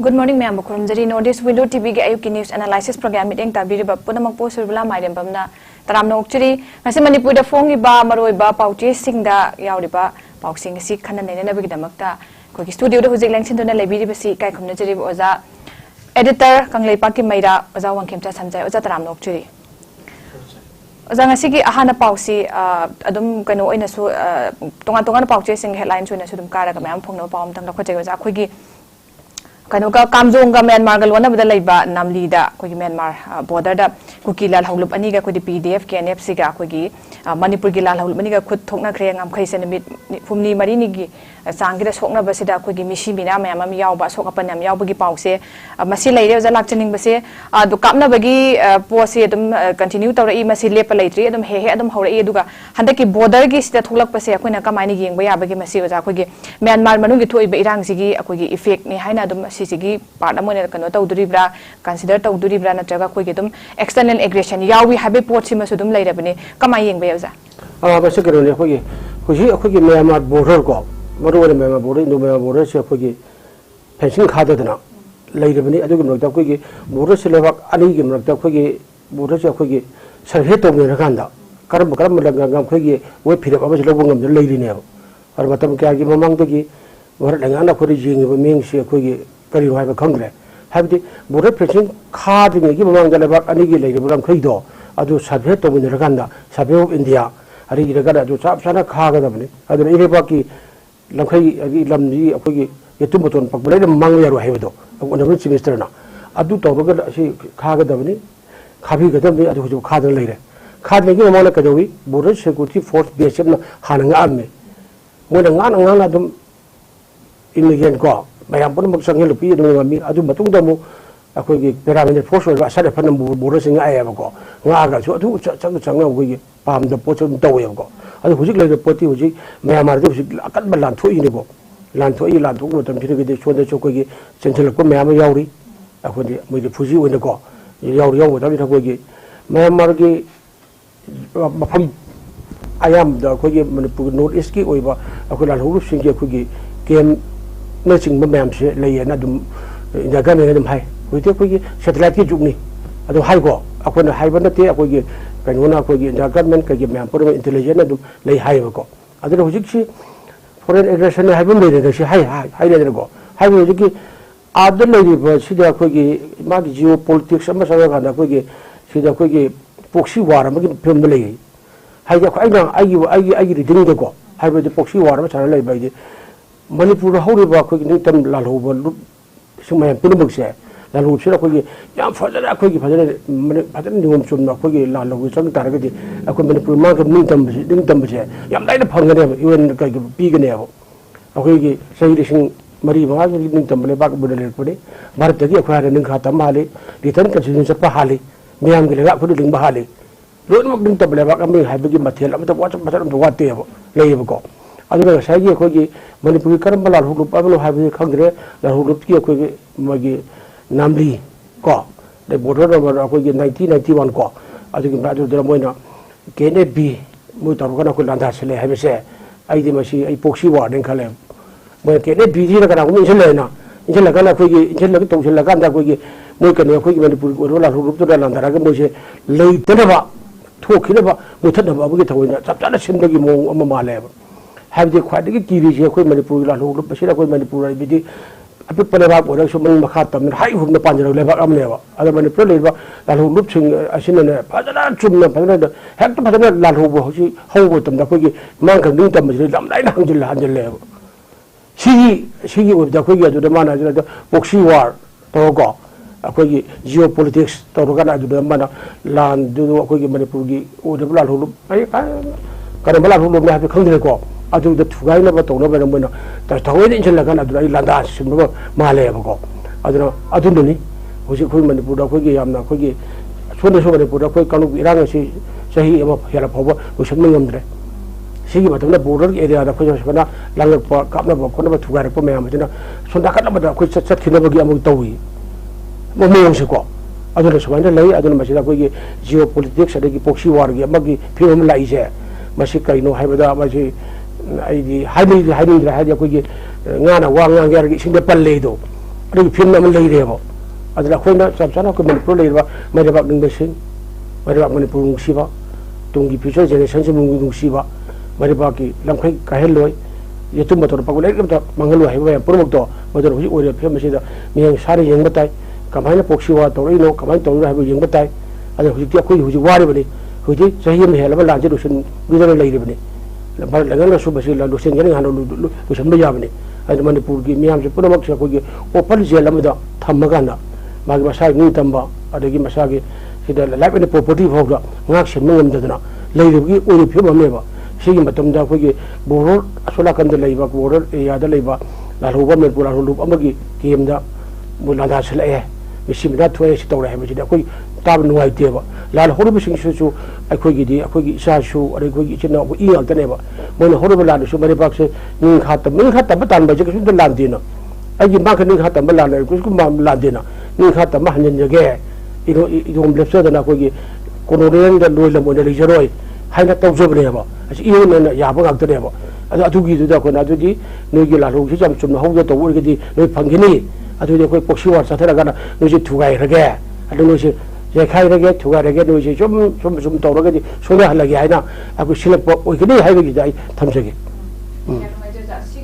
Good morning, ma'am. Kurumjari Nordic Window TV के अयुक्की news analysis program meeting ताबीरिबा पुनमक पोसुरबला माइरेम बमना तरामना उक्चरी ngasi Manipur da fongiba maroiba pauche singda yauriba pausing si khana neinabagi damakta ko studio da hujik lengsin dona lebiriba si kai khumna jari oza editor kanglei pakki maira oza wangkemcha samjai oza taramna uक्चरी oza ngasi gi ahana pausi adum kano oina su tonga tonga pauche sing headline su na su dum kara ga mayam phongna pawam tang la khojai oza khoigi kanu ka kamjong ga Myanmar gal wana bada leiba namli da ko gi Myanmar border da kuki lal hawlup ani ga ko di PDF ke NFC ga ko gi Manipur gi lal hawlup ani ga khut thokna khre ngam khai sen mit phumni mari ni gi sangi da sokna basida ko gi misi bina mayam am yaw ba sok apan am yaw bagi pause masi leire ja lak chening base du kapna bagi pose dum continue tawra I masi lepa leitri dum he adum hawra I duga handa ki border gi sida thulak pase akoina kamai ni yeng ba ya bagi masi ja ko gi Myanmar manu gi thoi ba irang sigi ko gi effect ni haina dum sigi part amone kano tawduribra consider tawduribra na jaga ko gi dum external aggression yawi habe port sima su dum leirabani kamai yeng ba ya ja ba se kero ne ko gi Myanmar border ko Maruwa Myanmar border Indo Myanmar border se ko gi fencing khada dana leirabani adu gi mrakta ko gi border se lewak ani gi mrakta ko gi border se ko gi survey to ne rakanda karam lagam ko gi we phirap aba se lobong ngam leiri ne ar matam kya gi mamang to gi war langana ko ri jing ba ming se ko gi kari wa ba khangre habdi border fencing khada ne gi mamang da lewak ani gi leiri buram khaido adu survey to ne rakanda survey of India ari gi rakada adu chap sana khaga da bani adu ire ba ki lamkhai agi lamni akogi yetum boton pakbulai na mang yaro haido on semester na adu tawga si khaga dabni khabi gadam adu ju khada leire khad legi mona kadawi border security force base na hananga amme ngona ngana dum inegen ko bayam pun mak sangel lupi dum ngami adu matung damu akogi paramilitary force wa sare fanam border sing aya ko ngaga so adu chang akogi pam da pochon tawe ko adu hujik le poti hujik Myanmar de hujik akan balan thoi ni bo lan thoi lan thok no tam thiri ge de chonda chokogi chenchel ko Myanmar yauri akodi moi de fuji wona ko yauri yawo da ta ko ge Myanmar ge mafam ayam da ko ge Manipur North East ki oiba akoi lan huru sing ge ko ge kem na ching ma Myanmar se le ya na dum inda ga me dum hai ko te ko ge satellite ki jugni adu hai ko akoi na hai ban te akoi ge kanona ko gi inda government ka gi Myanmar intelligence dum lei hai ko adu hujik si foreign aggression hai bum le de si hai le de ko hai wo gi adu le gi ba si da ko gi ma gi geopolitics ama sa ga na ko gi si da ko gi proxy war ma gi film le hai ga ko ai gi ding de ko hai ba de proxy war ma sa le ba gi Manipur ho ri ba ko gi ni tam la lo ba lu sumay pun buk se la lu sira ko gi yam fadana ko gi fadana ni won chum na ko gi la lo gi sang tar ga di ko Manipur ma ga ning tam se yam dai da phang ga ne even ka gi pi ga ne ba ko gi sai ri sing mari ba gi ning tam le ba ko bu le ko ni bharat gi ko ha ning kha tam hali return ka sin sa pa hali miyam gi le ga ko ding ba hali lo mak ning tam le ba ka mi ha ba gi mathel am ta wa wa te ba le ba ko adu ga sai gi ko gi Manipur karam bala hu pa lo ha bi khangre la hu ki ko gi ma gi namli ko de border number ko gi 1991 ko adu gi ba do moina kene bi mu tar ko na ko landa sele ha be se ai di ma si ai proxy war den khale mo kene bi ji na ka ko mi sele na in la ka na ko gi in la to sele ka da ko gi mo ka ne ko gi Manipur ko la hu to da landa ra ga mo se lei te ba tho khi ba mo thad ba bu gi thawina chap cha na sin ba gi mo ama ma le ba have the quite a key is a Manipur, who Pasira Manipur, a people about what I should mean Makatam, high from the Panjaro level Amneva, other Manipur, and who looks in a cinema, Padana, Chumna, have to Padana, Laho, Howard, and the Quiggy, Manka, Lintam, 900 level. She with the Quiggy to the manager, the Boxy War, Togo, a Quiggy geopolitics, Torogana to the mana, land, do a Quiggy Manipur, or the blood who Karabala who have the country call. Adu the tugai na ba to na ba na mo ta tawai din chin la kan adu ai landa sim ba ma le ba ko adu ni ho si khoi Manipur da khoi ge yam na khoi ge chone so Manipur da khoi kanu irang si sahi ama hera phawa ho sim ngam dre si gi ba to na border area da khoi so na lang pa kap na ba ko na ba tugai ko me am na son da kan ba da khoi chat khina ba gi am tawi mo me yong si ko adu na so ba lai adu na ma si da khoi ge geopolitics da gi proxy war gi ma gi phim la i je ma si kai no hai ba da ma si ai di hai ni ko gi ngana wa ngang ga gi sing de pal le do ꯑꯗꯨꯒꯤ film ꯑꯃ ꯂꯩꯔꯦꯕ ꯑꯗꯨꯅ ꯑꯩꯈꯣꯏꯅ ꯆꯞ ꯆꯥꯅ ꯑꯩꯈꯣꯏ ꯃꯅꯤꯄꯨꯔ ꯂꯩꯔꯤꯕ ꯃꯩꯔꯩꯕꯥꯛ ꯅꯤꯡꯕꯁꯤꯡ ꯃꯩꯔꯩꯕꯥꯛ ꯃꯅꯤꯄꯨꯔ ꯅꯨꯡꯁꯤꯕ ꯇꯨꯡꯒꯤ ꯐ꯭ꯌꯨꯆꯔ ꯖꯦꯅꯦꯔꯦꯁꯟꯁꯤꯡꯕꯨ ꯅꯨꯡꯁꯤꯕ ꯃꯩꯔꯩꯕꯥꯛꯀꯤ ꯂꯝꯈꯩ ꯀꯥꯏꯍꯜꯂꯣꯏ ꯌꯦꯇꯨꯝꯕ ꯇꯧꯔꯛꯄ ꯂꯥꯏꯔꯤꯛ ꯑꯃꯇ ꯃꯥꯡꯍꯜꯂꯣꯏ ꯍꯥꯏꯕ ꯃꯌꯥꯝ ꯄꯨꯝꯅꯃꯛꯇꯣ ꯃꯗꯨꯅ ꯍꯧꯖꯤꯛ ꯑꯣꯏꯔꯤꯕ ꯐꯤꯂꯝ ꯑꯁꯤꯗ ꯃꯤꯌꯥꯝ ꯁꯥꯅ ꯌꯦꯡꯕ ꯇꯥꯏ ꯀꯃꯥꯏꯅ ꯄꯣꯛꯁꯤ ꯋꯥ ꯇꯧꯔꯛꯏꯅꯣ ꯀꯃꯥꯏꯅ ꯇꯧꯔꯤꯅꯣ ꯍꯥꯏꯕ ꯌꯦꯡꯕ ꯇꯥꯏ ꯑꯗꯨꯅ ꯍꯧꯖꯤꯛꯇꯤ ꯑꯩꯈꯣꯏ ꯍꯧꯖꯤꯛ ꯋꯥꯔꯤꯕꯅꯤ ꯍꯧꯖꯤꯛ ꯆꯍꯤ ꯑꯃ ꯍꯦꯜꯂꯕ ꯂꯥꯟꯁꯦ ꯂꯣꯏꯁꯤꯟꯕꯤꯗꯅ ꯂꯩꯔꯤꯕꯅꯤ ꯂꯩꯉꯥꯛꯅꯁꯨ ꯃꯁꯤ ꯂꯣꯏꯁꯤꯟꯒꯅꯤ ꯍꯥꯟꯅ ꯂꯣꯏꯁꯤꯟꯕ ꯌꯥꯕꯅꯤ ꯑꯗꯨꯅ ꯃꯅꯤꯄꯨꯔꯒꯤ ꯃꯤꯌꯥꯝꯁꯦ ꯄꯨꯝꯅꯃꯛꯁꯦ ꯑꯩꯈꯣꯏꯒꯤ ꯑꯣꯄꯟ ꯖꯦꯜ ꯑꯃꯗ ꯊꯝꯃꯀꯥꯟꯗ ꯃꯥꯒꯤ ꯃꯁꯥꯒꯤ ꯅꯤꯡꯇꯝꯕ ꯑꯗꯒꯤ ꯃꯁꯥꯒꯤ ꯁꯤꯗ ꯂꯥꯏꯐ ꯑꯦꯟ ꯄ꯭ꯔꯣꯄꯔꯇꯤ ꯐꯥꯎꯗ ꯉꯥꯛ ꯁꯦꯟꯕ ꯉꯝꯗꯗꯅ ꯂꯩꯔꯤꯕꯒꯤ ꯑꯣꯏꯔꯤꯕ ꯐꯤꯕꯝ ꯑꯃꯅꯦꯕ ꯁꯤꯒꯤ ꯃꯇꯝꯗ ꯑꯩꯈꯣꯏꯒꯤ ꯕꯣꯔꯗꯔ ꯑꯁꯣꯝ ꯅꯥꯀꯟꯗ ꯂꯩꯕ ꯕꯣꯔꯗꯔ ꯑꯦꯔꯤꯌꯥꯗ ꯂꯩꯕ ꯂꯥꯜꯍꯧꯕ ꯃꯅꯤꯄꯨꯔ ꯂꯥꯜꯍꯧꯂꯨꯞ ꯑꯃꯒꯤ ꯀꯦꯝꯗ ꯂꯥꯟꯗꯥꯁꯤꯜꯂꯛꯑꯦ ꯃꯤꯁꯤ ꯃꯤꯅꯥ ꯊꯣꯛꯑꯦ ꯁꯤ ꯇꯧꯔꯦ ꯍꯥꯏꯕꯁꯤꯗꯤ ꯑꯩꯈꯣꯏ ꯇꯥꯕ ꯅꯨꯡꯉꯥꯏꯇꯦꯕ ꯂꯥꯜꯍꯧꯔꯤꯕꯁꯤꯡꯁꯤꯁꯨ ꯑꯩꯈꯣꯏꯒꯤꯗꯤ ꯑꯩꯈꯣꯏꯒꯤ ꯏꯆꯥꯁꯨ ꯑꯗꯩ ꯑꯩꯈꯣꯏꯒꯤ ꯏꯆꯤꯟ ꯏꯅꯥꯎ ꯏ ꯉꯥꯛꯇꯅꯦꯕ ꯃꯣꯏꯅ ꯍꯧꯔꯤꯕ ꯂꯥꯟꯗꯁꯨ ꯃꯔꯩꯕꯥꯛꯁꯦ ꯅꯤꯡꯈꯥ ꯇꯝꯕ ꯇꯥꯟꯕ ꯍꯥꯏꯁꯦ ꯀꯩꯁꯨꯝꯇ ꯂꯥꯟꯗꯦꯅ ꯑꯩꯒꯤ ꯃꯥꯈ ꯅꯤꯡꯈꯥ ꯇꯝꯕ ꯂꯥꯟꯅ ꯀꯩꯁꯨ ꯂꯥꯟꯗꯦꯅ ꯅꯤꯡꯈꯥ ꯇꯝꯕ ꯍꯟꯖꯤꯟꯖꯒꯦ 이동 랩서드나 거기 고노래인데 노일라 뭐냐 리저로이 하이나 떠줘버려봐. 이거는 야방 악들해봐. 아두기도 그나 아두디 너기 라로 시점 좀 하고 또 우리기 너희 방기니 아두디 거기 복시와 사태라가나 너희 두가이러게 아두 너희 제카이러게 두가이러게 너희 좀 떠오르게 소리하려게 하이나 아그 실력 오기니 하이거기다 탐색이.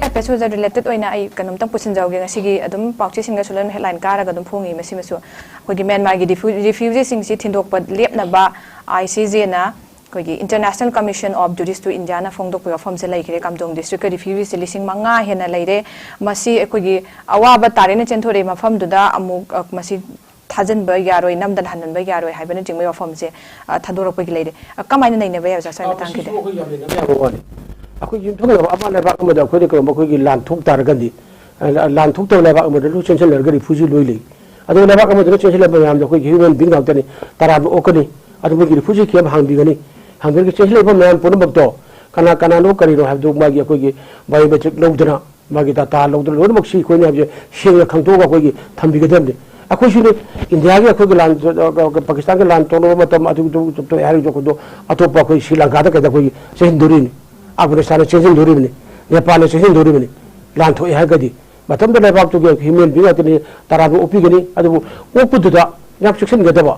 पेसोजा रिलेटेड ओइना आई कनम तंग पुसिन जाओगे ngasi adum pauchi singa sulan headline kara gadum phongi masi masu kogi Myanmar gi refugee sing si thindok pat lepna ba ICJ na kogi International Commission of Justice to India na phongdok pa form se lai khire kamdong district refugee se lising manga hena leire masi kogi awa ba tare na chenthore ma pham duda amuk masi थाजन बा यारोय नमदन हनन बा यारोय हाइबन जिंगमे form से थादोरक पगि लेरे कमायन नैने बा याजा साइ मतंग के अखोई युथोंग अमा लेबा अमदा अखोई को मखोई लान थोक तारगंदी लान थोक तब लेबा अमदा लु चेंशन लरग रिफ्यूजी लोइले अदो लेबा अमदा चेंशन लेबा याम अखोई ह्यूमन बीइंग आउटनी ताराब ओकनी अदो मगी रिफ्यूजी केम हांगबिगनी हांगबिग चेंशन लेबा मैन पुनमक्तो कना कना नो करिनो हाबदो मागी अखोई बायोमेट्रिक लौदना मागी डाटा लौदना लोनमक सी कोइने हाबजे सिंग खंगतोगा अखोई थंबिगदमने अखोई सुने इंडिया के अखोई लान पाकिस्तान के लान तोनो मतम अदु तो यारी जो को अतोपा अखोई श्रीलंका दा के अखोई सेंदुरिनी अफगानिस्तान चेंजिंग दोरिबनी नेपाल चेंजिंग दोरिबनी लान थोए हागदी मतम द लेबाक तो ह्यूमन बीइंग अतनी ताराबु ओपिगनी अदु ओपुदुदा याक सेक्शन गदबा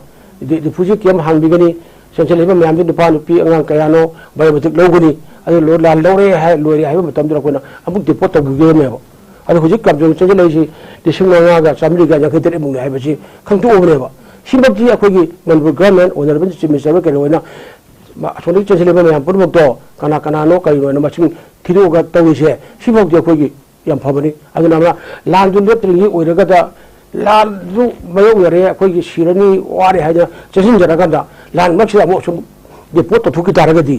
रिफ्यूजी केम हांबिगनी सेंट्रल लेबा मैम दुपा नुपी अंगां कयानो बायोमेट्रिक लोगनी अदु लो लान लोरे हाय लोरे हाय मतम द कोना अबु डिपोट तगुगे मेबा अदु हुजी कब्जो चेंजिंग लेसी दिसिंग नगा चामरी गा याखैतर एमुंग हायबसी खंगतो ओबनेबा सिमबजी अखोगी मनबु गवर्नमेंट ओनरेबल चीफ मिनिस्टर के लोइना सोनी चेंजिंग लेबा मैम पुरमक्तो कना कनानो कइनो मसिंग थिरोगा तौइसे सिबोगदि अखोगी याम फबनी अदुना लान दु लेप्त्रिंगी ओइरगदा लान दु मयोगरे अखोगी सिरनी वारे हायदा चेंजिंग जरगदा लान मक्सिदा मो सुम डिपोट थुकी तारगदी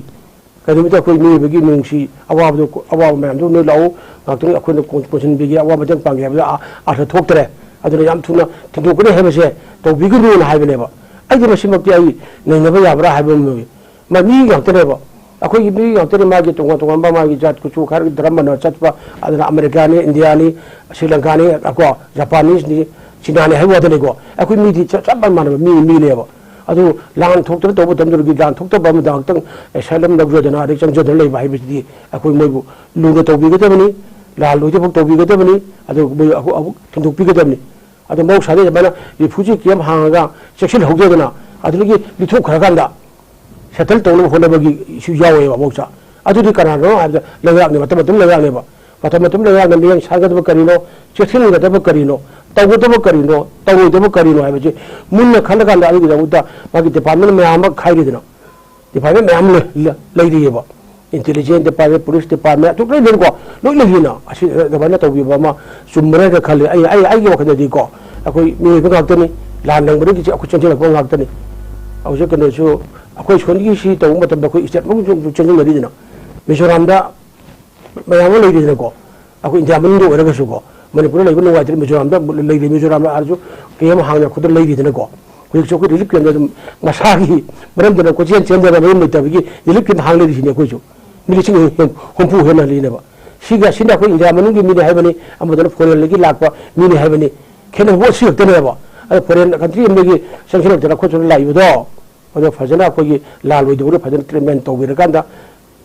कदिमिता अखोई मीबगी नुंगसी अवाबदो अवाब मैम दु नो लाउ गाक्तनि अखोइनो कोंसन बिगी अवाबदन पांगे हाबदा आथा थोक्तरे अदुना याम थुना थिंदोकने हेबसे तौबिगनु हायबनेबा आइदि मसिमक्ति आई नैनबा याबरा हायबमि मी गाक्तनेबा अखोई मी गाक्तने मागी तोंगा तोंगा मागी जात कुचु खर धर्म न चतपा अदना अमेरिका ने इंडिया ने श्रीलंका ने अको जापानीज ने चीना ने हायबदने को अखोई मी दि चपा मानबा मी लेबा अदु लान थोक्तर तोबो तमदुरगी लान थोक्तर बम दांगतंग एसाइलम लग्जोदना रे चंजोदन लेबा हायबिदि अखोई मोइबु लुगो तौबिगदबनी लाल लुजे फक तौबिगदबनी अदु अबु थिंदुपिगदबनी अदु मौ सादे बना रिफ्यूजी केम हांगा सेक्शन हौजोदना अदुगी लिथोक खरगांदा सेटल तौनो होनबगी इशू यावेबा मौसा अदुदि कनानो लगागने मतम लगागनेबा मतम लगागने मियं सागदब करिनो चेथिन गदब करिनो तौगदब करिनो तौगदब करिनो हायबजे मुन्न खलगांदा अदुगी दउदा मागी डिपार्टमेंट मैम खाइरिदना डिपार्टमेंट मैम लेरियेबा इंटेलिजेंस डिपार्टमेंट पुलिस डिपार्टमेंट तो लेनको लोइ लेगिना असि दबाना तौबिबा मा सुमरे द खले आई गे वखददि को अखोई मी बगातनी लान नंगबनि कि अखु चंजल को गातनी अवजे कनसु अखोई सोनगी सी तौ मतम द अखोई स्टेट मु चंजल लरिदना मिजोराम दा मैम लेरिदना को अखोई इंडिया मन दो रगसु को मणिपुर लेबु नुवाइत्र मिजोराम दा लेरि मिजोराम आरजु केम हांगना खुद लेरिदना को कोई चोको रिलीफ केंद्र मसागी मरम दना को चेन चेंदर मरम मितबगी रिलीफ केंद्र हांगले दिसिने कोइजु मिलिसिंग हुंपु हेना लिनेबा सिगा सिना को इंडिया मन की मिने हायबनी अमदन फोरेन लगी लाकपा मिने हायबनी खेना वो सियक्तनेबा अ फोरेन कंट्री अमगी संख्या दना को चुन लाइबदो अदो फजना कोगी लाल ओइदबो फजन ट्रीटमेंट तौबिरकांदा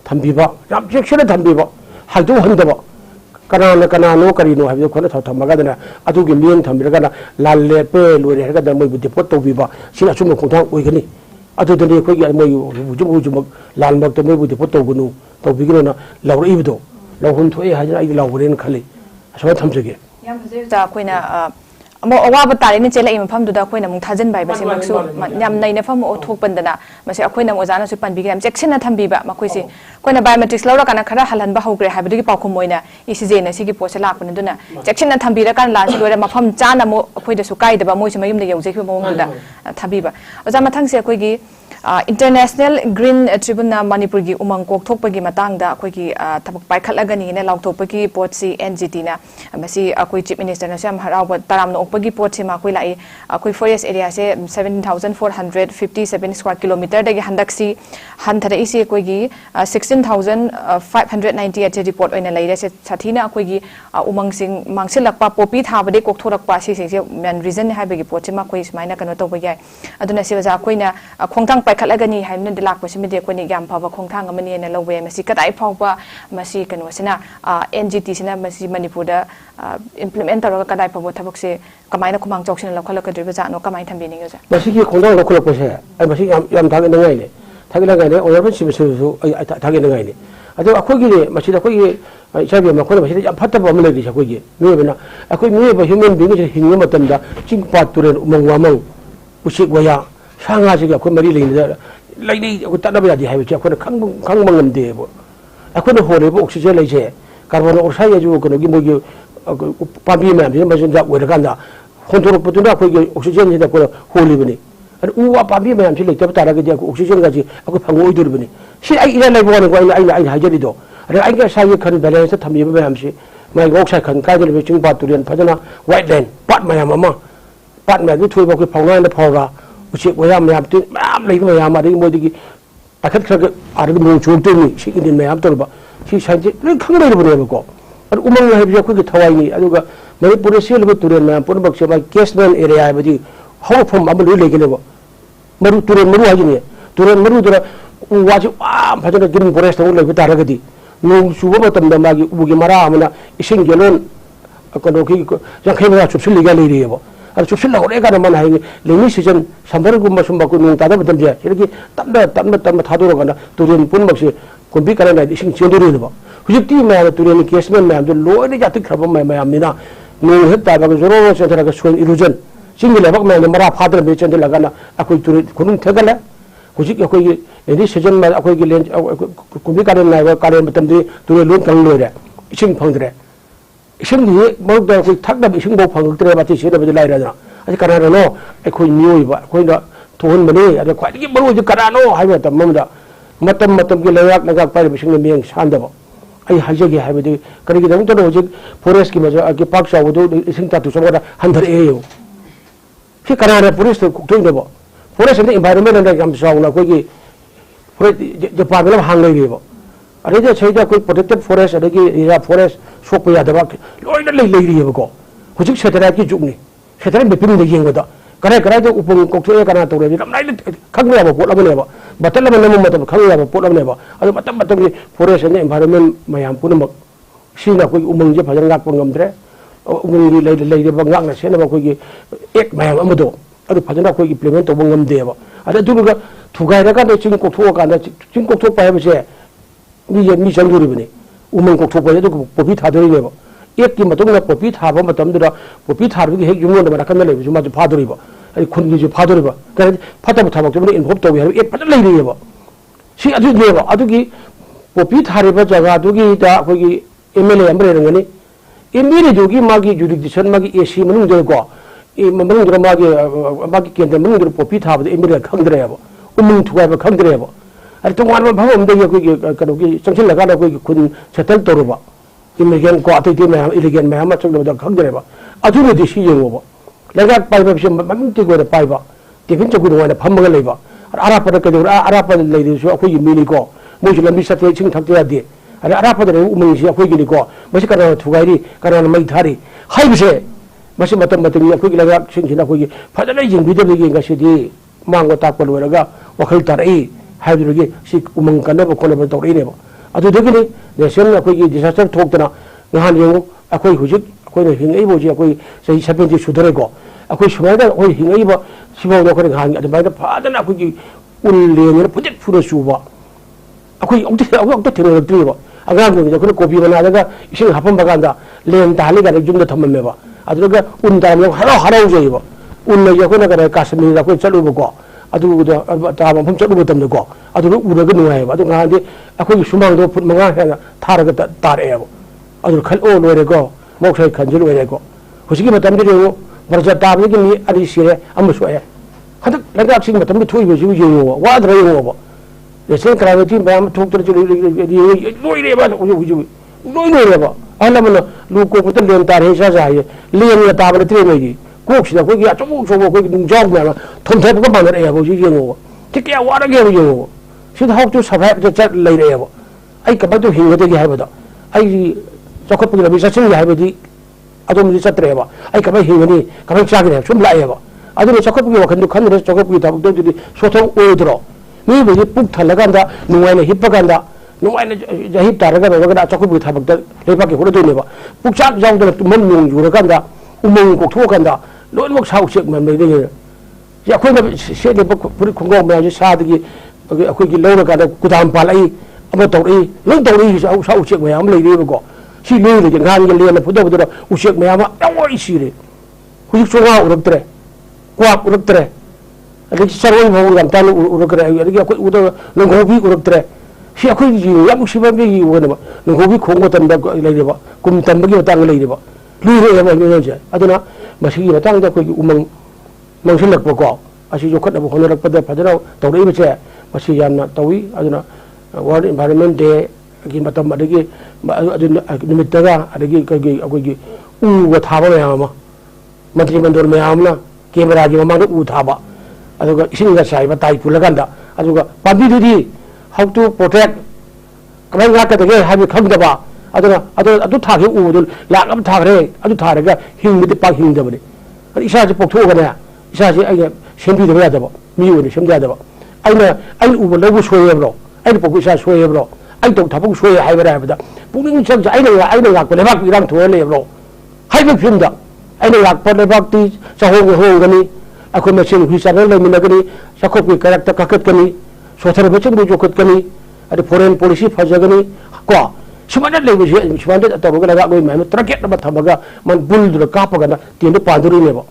थंबिबा याम सेक्शन थंबिबा हाइदो हंदबा कनानो करीनो है खोना थमगदना अदुगी मियन थमिरगना लाल लेपे लोरे हेगदा मोय बुद्धि पोट तोबीबा सिना सुम खोंथां ओइगनी अदुदनि अखोगी मोय हुजुम लाल मक्ते मोय बुद्धि पोट तोगनु तोबीगिरोना लौरइबदो लौहुन थोए हाजरा आई लौबरेन खली असवा थमजगे याम फजे जा कोइना अमो अवाब तारेने चेलाई मफम दुदा कोइना मुंग थाजन बाय बसे मक्सु याम नैना फम ओ थोकपंदना मसे अखोइना ओजाना सु पनबिगे याम चेक्सिना थंबीबा मखोइसे कोइना बायोमेट्रिक्स लौरा काना खरा हलहनबा होग्रे हाबदुगी पाखुम मोइना इसीजे ना सिगी पोसे लापन दुना चेक्सिना थंबीरा कान लासि लोरे मफम चाना मो अखोइदा सु काइदबा मोइसे मयुमदा यौजेखि मोंगदा थबीबा ओजा मथंगसे अखोइगी इंटरनेशनल ग्रीन ट्रिब्यूनल मणिपुर की उमंग कोकथोकपगी मतंगदा अखोइगी थबक पाइखलगनी ने लाउथोकपगी पोटसी एनजीटी ना मसी अखोइ चीफ मिनिस्टर ना सम हराव तरामनो ओकपगी पोटसे माखोइ लाई अखोइ फॉरेस्ट एरिया से 7457 स्क्वायर किलोमीटर दगी हंदक्सी हंथरे इसी अखोइगी 16598 से रिपोर्ट ओइना लैरे से छथीना अखोइगी उमंग सिंग मांगसिलकपा पोपी थाबदे कोकथोरकपा सिसे मेन रीजन हाइबगी पोटसे माखोइ स्माइना कनो तोबय याय अदुना सेबजा अखोइना खोंथांग पाइखलगनी हाइमन दिलाक पसिमिदे कोनि याम फाबा खोंथांग अमनि ने लौबे मसी कदाइ फावबा मसी कनोसिना एनजीटी सिना मसी मणिपुरदा इम्प्लीमेंट तौरगा कदाइ फावबा थबकसे कमाइना खुमांग चौक्सिन लखलकद्रिबा जानो कमाइ थम्बिनिङो जा मसी की खोंथांग लखलकपसे आई मसी याम थागे नंगाइने ओरबन सिबसु आई थागे नंगाइने अदो अखोगी मसीदा अखोगी इसाबे मखोना मसीदा याम फत्तबा अमले दिस अखोगी मेबना अखोई मेबा ह्यूमन बीइंग से हिंगो मतमदा चिंग पात तुरेन उमंग वामंग उसिक वया सांगा से अखोई मरी लेनी अखोई तनबा यादि हाइबे अखोना खंगबा ngamदेबो अखोना होरेबो ऑक्सीजन लैसे कार्बन डाइऑक्साइड जो कनोगी मोगी पाबी मैम जे मजनजा ओरगाना होंदोरपतुना अखोई ऑक्सीजन जे को होलिबनी अरे उवा पाबी मैम से लेतब तारागदि ऑक्सीजन गाजी अखोई फंगोइदुरबनी सि आई इरा लाइबोन को आई हाइजरिदो अरे आई का साइ खन बैलेंस थमिबा मैम से माइ ऑक्साइड खन काइदल चिंग पात तुरेन फजना वाइट लैंड पाट मैम अमा पाट मैम थुइबो को फावना फावरा उसे वया मैम ति मैम लेबो मैम आदि मोदिगी अखत खग आरग मो चोटोनी सिकिन मैम तोरबा सि साइजे ले खंगलेबनेबको अर उमंग हाइबे अखोगी थवाइनी अदुगा मणिपुर सेलबो तुरेन मैम पुनबक्से मा केसमैन एरिया हाइबदि हौफम अमलु लेगेनेबो मरु तुरेन मरु हाजिने तुरेन मरु दरा वाजि आम फजना ग्रीन फॉरेस्ट हो लेबो तारगदि नोंग सुबो मतमदा मागी उबुगी मरा अमना इसिंग गेलोन कनोकी जंखैबा चुपसिलिगा लेरियबो अर चुपसिला होरे का मन हाइ लेनी सीजन समर गुम सुमबको नोंग तादा बदम जे सिरगी तम थादोरगना तुरेन पुनबक्से कुंबी करना इसिंग चेंदुरिनबो हुजिक्ति मैम तुरेन केसमैन मैम दो लोइनि जाति खरब मैम निना नोंग हेत ताबाग जोरो सेथरागा सोन इरुजन सिंगल लेबक मैम मरा फादर बे चेंदल लगाना अखोई तुरे खुनुंग थगले हुजिक अखोई एनी सीजन में अखोई लेन कुंबी कारण नाइबा कारण मतमदि तुरे लोन कल लोरे इसिंग फंगद्रे इसिंग नि मरुदा अखोई थकदा इसिंग बो फंगद्रे बाति सेदबदि लाइराना अजि करानो अखोई मियोइबा अखोइना थोहन बने अदे ख्वाइदि मरु जि करानो हाइबा तममदा मतम के लेयाक नगाक पाइ बिसिंग मियंग सानदबो आई हाइजगे हाइबदि करिगि दम तनो हुजिक फॉरेस्ट की मजा के पाक सावदो इसिंग तातु समदा हंधर एयो सी कराना पुलिस कुक्तोइनबो फॉरेस्ट एंड एनवायरनमेंट एंड काम साउना कोई जापान में हांग लेबो अरे जे छैदा कोई प्रोटेक्टेड फॉरेस्ट अदगी रिजर्व फॉरेस्ट सोप यादबा लोइना लेरिबको हुजिक सेटरा की जुगनी सेटरा बिपिन दे येंगदा करे जो उपन कोक्थोय kana तोरे लमनाइ खंगयाबो पोलबनेबा बतल मन मत खंगयाबो पोलबनेबा अदु मतम की फॉरेस्ट एंड एनवायरनमेंट मयाम पुनमक सिना कोई उमंग जे फजन गाक पंगमद्रे उमंग लेरिबा गाकना सेनबा कोई एक मयाम अमदो अदु फजना कोई इम्प्लीमेंट तोब ngamदेबा अदु दुगा थुगाइरगा ने चिंग कोक्थोका ने चिंग कोक्थो पायबसे मी चंगुरिबने उमंग कोक्थोका अदु पोपी थादरिबा एक की मतुंगा पोपी थाबा मतमदुरा पोपी थारबि हेक जुमोन मराखन लेबि जुमा फादरिबा अदु खुनगी जो फादरिबा करे फतब थाबक तो इन्वॉल्व तोबि है एक फतल लेरिबा सी अदु नेबा अदुगी पोपी थारिबा जगह अदुगी दा कोई एमएलए अमरे रंगनी एमएलए जोगी मागी जुरिडिक्शन मागी एसी मनुंग को मनुंग मागी केंद्र मनुंग पोपी थाबदे एमएलए खंगद्रेबा उमंग थुगाइबा खंगद्रेबा अरे तोंगान भावम दे कोई कनोगी संचिल लगा कोई खुन सेटल तोरबा इमिग्रेंट को अति मैम इलिगेंट मैम चंगद खंगद्रेबा अदुने दिसी येंगोबा लगा पाइबा से ममिंग ते गोरे पाइबा टिफिन चकुद वाना फमगा लेबा अरापद कदो अरापद लेदिसु अखोई मिनी को मोजु लंबी सते चिंग थक्ते यादे अरे अरापद रे उमंग से अखोई गिनी को मसे kana थुगाइरी kana मई थारी हाइबसे मसे मतम अखोई लगा सिंगसिना अखोई फजना यिंबिदबि गसिदि मांगो ताकप लोरगा वखल तारई हाइबुगी सि उमंग कनब कोलब तोरइनेबा अदुदगिनि नेशनल अखोई डिजास्टर थोक्तना nghan yeng akoi hujik akoi na hingai bo ji akoi sei 70 sudare ko akoi sumai da akoi hingai ba sibo no ko nghan ade bai da pha da na akoi ki ul le ne pujit phuro su ba akoi okta thero tri ba agang ko ni ko kopi bana da ising hapam ba ganda len ta li ga de jum da thamme me ba aduga un da mo haro je ba un le ya ko na ga kashmir da ko chalu ba ko adu da ta ma phum chalu ba tam da ko adu u da ga nu ai ba adu nghan de akoi sumang do phut manga ha thar ga tar e ba adu khal o lo re ko mok sai khan ju lo re ko husiki ma tam de yo barja ta bi ki ni ari sire am so e hadak la ga sing ma tam de thui ba ju yo wa da yo ba लेकिन क्राइवेटी ma'am ठोक तर चली लोई रे बा लोई रे बा अला मन लोग को पता लेन तार है जाए लेन या ताबरे त्रे में जी कोक सिदा कोई या चमु चमु कोई नुं जाग में थम थे को बन रे बो जी यो ठीक क्या वार के यो सिदा हक तो सफा तो चट ले रे बा आई कब तो हिंग दे है बदा आई चखप के भी सचिन है बदी अदम जी चत रे बा आई कब हिंग नि कब चाग रे सुम लाए बा अदम चखप के वखन खन रे चखप के तब तो सोथो ओदरो मी बे पुक थलगंदा नुवाइना हिप्पगंदा नुवाइना जहिप तारगा बगदा चकुबु थाबक लेपा के होदो नेबा पुक चाक जाउदा तुमन नुंग जुरगंदा उमंग कोथोगंदा लोनमक साउसेक मन बेदे या खोइना सेले पुरि खुंगो मे सादगी अखोइ की लौना का कुदाम पालाई अब तौरी लोन तौरी साउसेक मयाम लेरेबको सी लेरे गान के लेना फुदबदो उसेक मयाम अवरी सिरे हुइ सोगा उरक्तरे क्वा उरक्तरे अगर सरवल भवन गंता उरकरे अगर कोई उधर नंगोबी उरकतरे सी अखोई जी याम सिबा बे yi wona नंगोबी खोंगो तंदा लेरेबा कुम तंबगी बतांग लेरेबा लुरे एमा नेजे अदना मसी बतांग दा कोई उमंग मंगसलक को असी जो खत अब होनरक पद फदरा तौरई बचे मसी यामना तौई अदना वर्ल्ड एनवायरनमेंट डे की मतम अदगी अदना निमित्तगा अदगी कगी अखोई उ ग थाबा यामा मंत्री मंडल में आमना कैमरा की ममांग उ थाबा अदुगा इसिंगा साइबा ताई पुलगंदा अदुगा पाबीदुदी हाउ टू प्रोटेक्ट कमन गा कदगे हाबि खंगदबा अदुगा अदु थागे उदु लागम थागरे अदु थारगा हिंगदि पा हिंगदबनि अदि इसा जे पोक्थोगना इसा जे आइ सेंबि दबा यादबा मी उनि सेंबि यादबा आइ उबो लबु सोयेब्रो आइ पोकु इसा सोयेब्रो आइ तो थाबु सोये हाइबरा हाबदा पुनिंग सब आइ लाक लेबाक इराम थोलेब्रो हाइबि फिल्मदा आइ लाक लेबाक ति चाहोग होगनी अखोई मशीन हुई चैनल लेमिनगनी सखोप की करेक्ट ककतकनी सोथर बचन भी जोकतकनी अरे फॉरेन पॉलिसी फजगनी को सुमन लेबजे सुमन तबगा लगा कोई मैम ट्रकेट न थमगा मन बुल दुर कापगना तीन पादुरी नेबो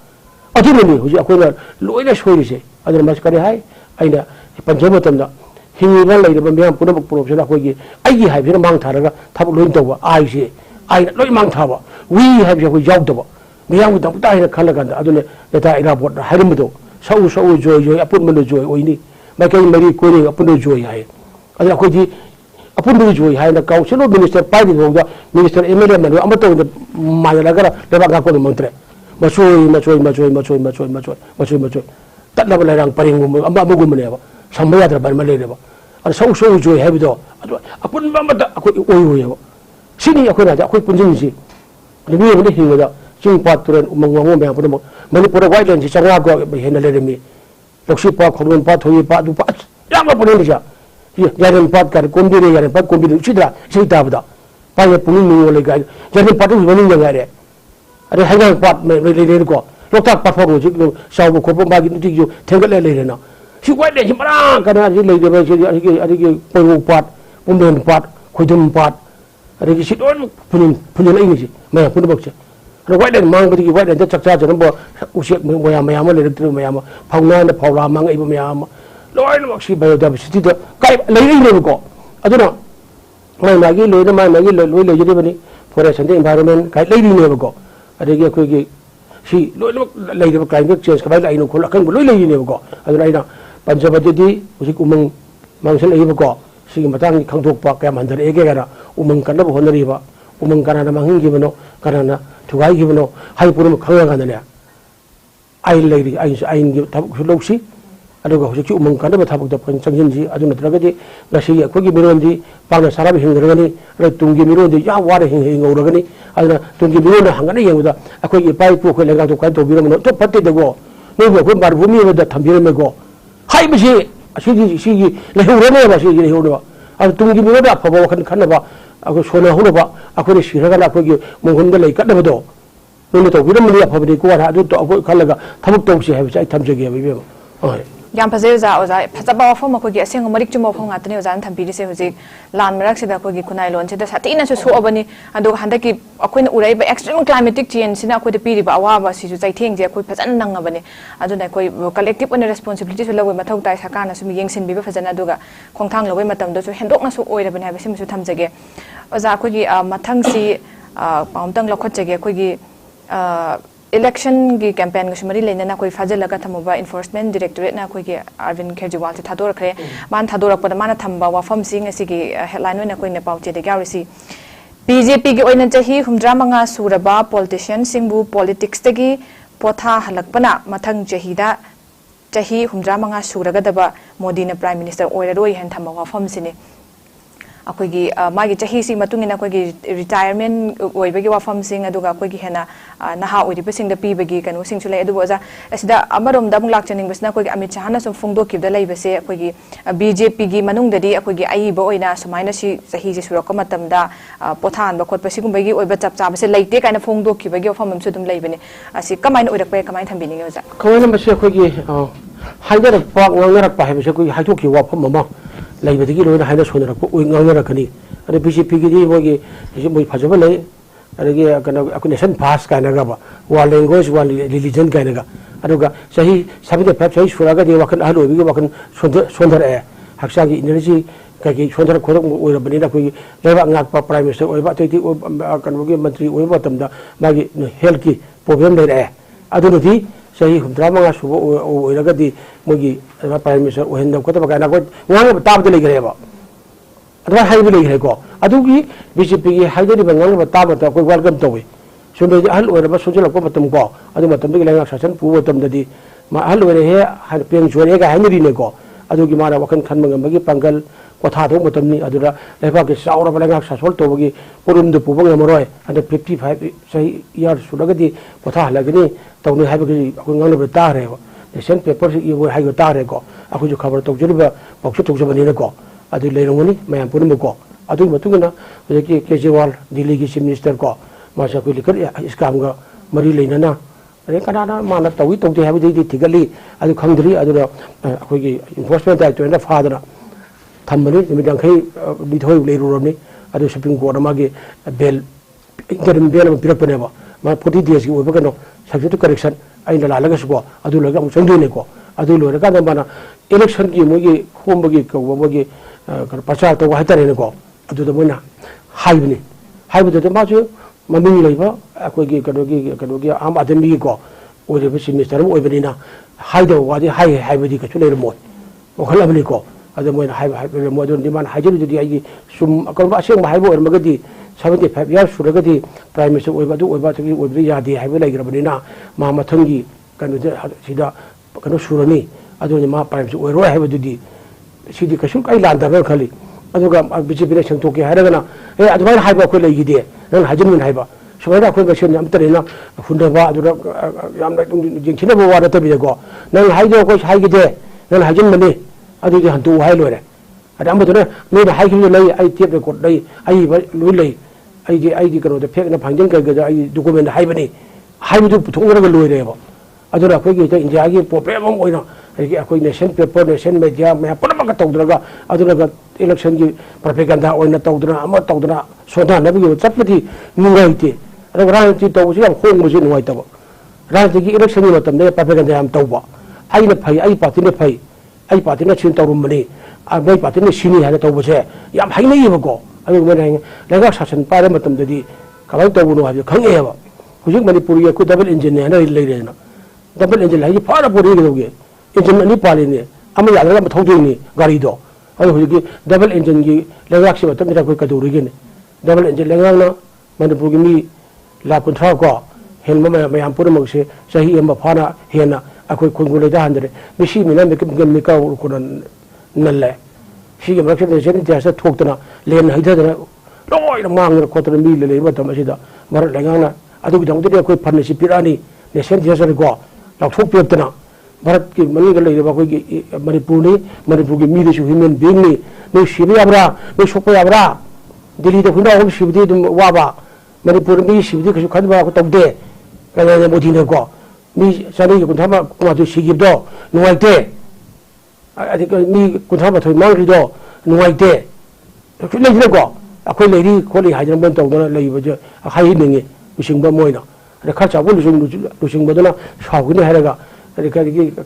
अदुनी हुजी अखोई लोइना सोइरिसे अदर मस करे हाय आइना पंजम तमदा हिंगिबा लेरबा म्याम पुनबक प्रोफेसर अखोई आइगी हाइबिर मांग थारगा थब लोइन तवा आइसे आइना लोइ मांग थाबा वी हाइबे अखोई जाउदबा मियाम दम ताइना खलगंदा अदुने नेता इराबोट हाइरमदो सौ जोय अपुन मन जोय ओइनी माइकल मरी कोनी अपुन जोय हाय अदर अखोई अपुन जोय हाय ना काउंसिल ऑफ मिनिस्टर पाइदि होगा मिनिस्टर एमएलए मन अमतो मायलागरा लेबा का को मंत्रे मचोय तलब लेरंग परिंगुम अमगुमनेबा संबया दर बन लेरेबा अर सौ जोय हायबिदो अपुन बमदा अखोई ओयोयबा सिनी अखोई राजा अखोई पुंजिंसी निबी ने हिंगदा चिंग पात तुरन उमंगमो मे पुन मणिपुर वाइलैंड से चंगा को हेन लेरेमी लक्ष्मी पा खरवन पा थोई पा दु पा याम पुन लिजा यारन पात कर कोंबिरे यारन पात कोंबिरे सिद्रा सिताबदा पाए पुनि नु ले गाय यारन पात बनि जंगारे अरे हाइगा पात मे ले को लोकताक पात फरो जिक साव को बा gi नुति जो थेंगल ले लेना सि वाइलैंड मरा कना जि ले देबे अरि पोरु पात उमेन पात खोइदम पात अरि सिदोन पुनि ले नि मे पुन बक्से वाइलैंड मांग बदी वाइलैंड चक्चा जन बो उसेक मयाम लेरत्र मयाम फाउना न फाउला मांग इब मयाम लोइन मक्सी बायोडाइवर्सिटी द काय लेइने को अदुना मागी लोइन मागी लोइ लेजि बनी फॉरेस्ट एंड एनवायरनमेंट काय लेइने को अदगी अखोई की सी लोइन लेइने क्लाइमेट चेंज का लाइन को लखन लोइ लेइने को अदुना आइना पंचबदी उसिक उमंग मांगसल लेइब को सिगी मतंग खंगथोकपा क्या मंदर एगेगरा उमंग कनब होनरिबा उमंग कनाना मांगिबनो कनाना थुगाई गिबनो हाई पुरम खंगागाने आइन लेरी आइन गी थबक लौसी अदुगा हुजि उमंग कनब थबक द फन चंगिनजी अदु नत्रगदि गसी अखोगी मिरोंदी पांगना साराब हिंगरगनी र तुंगी मिरोंदी या वार हिंगौरगनी अदुना तुंगी मिरोंना हंगना येंगदा अखोगी पाइ पु खो लेगा तो काय तो बिरमनो तो फत्ते दगो नोबो खो मारभूमि बद थंबिरमेगो हाई बसी असिगी सिगी लेहुरने बसी लेहुरबा अदु तुंगी मिरोंदा फबो खन खनबा अखो सोना होनबा अखोने सिरगा अखोगी मंगोंदा लै कटबदो नोंनो तौबिरमनि अफबदि को अदु तो अखो खलगा थबक तौसी हाबिसे आई थमजगे बिबेम ओय याम फजे ओजा ओजा फजबा वफम अखोगी असेंग मरिक चुम वफम गातने ओजान थम्बिरिसे हुजिक लान मरक सिदा अखोगी खुनाई लोन सिदा सातिना सु सोअबनी अदो हंदकी अखोइन उराइबा एक्सट्रीम क्लाइमेटिक चेंज सिना अखोदे पिरिबा अवाबा सिजु चाइथेंग जे अखोइ फजन नंगबनी अदुना अखोइ कलेक्टिव ओन रेस्पोंसिबिलिटी सु लवे मथौ ताइ सरकारना सु येंगसिन बिबा फजन अदुगा खोंथांग लवे मतमदो सु हेंदोकना सु ओइरबनी हाबिसे मुसु थमजगे ओजा अखोगी मथंगसी पाउंतंग लखोचगे अखोगी इलेक्शन की कैंपेन को मरी लेना कोई फाजलगा थमुबा इन्फोर्समेंट डायरेक्टोरेट ना कोई अरविंद केजरीवाल से थादोरखरे मान थादोरपद मान थंबा वफम सिंग असिगी हेडलाइन ओइना कोई ने पाउचे दे गारिसी बीजेपी की ओइना चाही 65 सुरबा पॉलिटिशियन सिंगबु पॉलिटिक्स तगी पोथा हलकपना मथंग चहीदा चाही 65 सुरगदबा मोदी ने प्राइम मिनिस्टर ओइररोय हेन थंबा वफम सिने अखोगी मागी चाही सी मतुंगिना अखोगी रिटायरमेंट ओइबगी वफम सिंग अदुगा अखोगी हेना नहा ओइरिबे सिंग द पीबगी कनो सिंग सुले अदुबो जा असिदा अमरोम दमुक लाक्चनिंग बसना अखोगी अमित शाहना सम फुंगदो किबदा लैबसे अखोगी बीजेपी गी मनुंगददी अखोगी आईबो ओइना समाइना सी चाही जे सुरक मतमदा पोथान बखोत पसिगुंबगी ओइबा चप चाबसे लैते काइना फुंगदो किबगी वफम हमसु दुम लैबने असि कमाइन ओइरकपे कमाइन थंबिनिंग ओजा कमाइन बसे अखोगी हाइदर पाक ngangrak pa habise ko haitoki wafam mama laibadigi loina haida sonarak oi ngangrakani are BJP gi bogi moi phajaba lei aregi kana nation pass kana ga ba one language one religion kana ga aruga sahi sabide phap sahi suraga de wakan ahlo bi wakan sondar e haksa gi energy ka gi sondar khorok oi bani na ko leba ngak pa prime minister oi ba tei kan gi mantri oi ba tamda magi health ki problem le e adu di सही 65 सुब ओइरगदी मोगी prime minister ओहेंदम को तबका को ngang ताबदे लेगरेबा अदवा highway लेगरे को अदुगी BJP की हाइदे बंगाल ताब त को वेलकम तोवे सुबे अहल ओरबा सुजल को मतम को अदु मतम दि लेंगा शासन पु मतम ददी मा अहल ओरे हे हान पेंग जोरे का हाइनरी ने को अदुगी मारा वखन खन मंगमगी पंगल कोथा दो मतमनी अदुरा लेबा के साउरा बलेंगा शासन तोबगी पुरुम दु पुबंग मरोय अंडर 55 सही यार सुलगदी कोथा हलगनी तौने हाइबगी अखोंगांग ब तारेबा नेशन पेपर से ये हाइगो तारे को अखो जो खबर तौजरिबा पक्ष तौजबनी ने को अदु लेरंगनी मयाम पुरुम को अदु मतुगना जे केजरीवाल दिल्ली की चीफ मिनिस्टर को मासा को लिकर इसका हमगा मरी लेना अरे कनाना माना तौई तौते हाइबदी थिगली अदु खंगदरी अदु अखोगी इन्फोर्समेंट डायरेक्टोरेट फादरा थम्बनी निमिदंखै बिथोय लेरुरमनी अदु सुप्रीम कोर्ट मागे बेल इंटरिम बेल पिरपनेबा मा 40 days की ओबा कनो सब्जेक्ट टू करेक्शन आइना लालगसको अदु लगा मु चंदुने को अदु लोरका दमाना इलेक्शन की मोगी होमबगी कवबगी प्रचार तो हाइतरेने को अदु दमना हाइबनी हाइबदो माजु ममिंग लेबा अकोगी कनोगी आम आदमी को ओरेबे मिनिस्टर ओइबनिना हाइदो वादि हाइबदी कछु लेरमो ओखलबनी को अदु मोइन हाइबे मोदन डिमांड हाइजु जदि आइ सुम अकरबा असेंग हाइबो ओरमगदी 75 years सुरगदी प्राइम मिनिस्टर ओइबादु ओइबातगी ओइबदि यादि हाइबे लेग्रबनिना मा मथंगी कनो सिदा कनो सुरनी अदु मा प्राइम मिनिस्टर ओइरो हाइबदुदी सिदी कछु काई लांदबे खली अदुगा बीजेपी ने संतोके हारगना ए अदुबाय हाइबा को लेगिदे नन हाजिन हाइबा सुबादा को गसन यमतरेना हुंदबा अदुरा यामना जिंखिनबो वादा तबिदे को नन हाइदो को हाइगिदे नन हाजिन मने अदुदि हंतु हाइ लोरे अदमदुने मेदा हाइगिदे लई आई टेप रिकॉर्ड लई आई लुइ लई आई कनो द फेक ना फांजन का आई डॉक्यूमेंट हाइबनी हाइबदु पुथोंगरगा लोइरेबा अदुरा अखोगी इंडिया की प्रॉब्लम ओइना अखोई नेशन पेपर नेशन मीडिया मैं पुनमक तौद्रगा अदुरगा इलेक्शन की प्रोपेगेंडा ओइना तौद्रा अमा तौद्रा सोदा नबी चपति नुगाइते अदुगा राजनीति तौबसि याम होंगबसि नुगाइतबा राजनीति की इलेक्शन की मतम ने प्रोपेगेंडा याम तौबा आइना फै आई पार्टी ने फै आई पार्टी ने छिन तौरुमबनी आबै पार्टी ने सिनी हाने तौबसे याम हाइनैबको अदुगा मने लेगा शासन पारे मतम ददी कबाय तौबनो हाबि खंगेबा हुजिक मणिपुर की डबल इंजन ने हना लेरेना डबल इंजन हाइ फारा पोरी गेदोगे इंजन अनि पालिने अम यादरगा मथौदोनी गाड़ी दो अदु हुजिक डबल इंजन की लेगाक से मतम कोई कदौरिगेने डबल इंजन लेगाना मणिपुर की मी ला 50 को हेलमा मयाम पुरमक से सही एम फाना हेना अखोई खुंगुलेदा हंदरे मिसी मिना मिका को नल्ले सिगे मरक्से नेशन जैसा ठोकतना लेन हाइदना लोइना मांगना खोतना मी ले मतम असिदा मर लेगाना अदु दंगदे कोई फर्नेसी पिरानी नेशन जैसा को लाथोक पेतना भारत की मनी का लेबा कोई मणिपुर की मीदसु ह्यूमन बीइंग नि नो सिबे याब्रा नो सोको याब्रा दिल्ली तो खुना हम शिवदी वाबा मणिपुर में शिवदी कछु खदबा को तौदे कने मोदी ने को मी सनी को थमा को सिगिदो नुवाइते अदि मी कुथाबा थोइ मांगरिदो नुवाइते तो लेने को अखोई लेरी खोली हाइजन बन तौदना लेबो जे हाइ निंगे उसिंबा मोइना अरे खर्चा वो लुसिंबदना सावगनि हायरगा अरे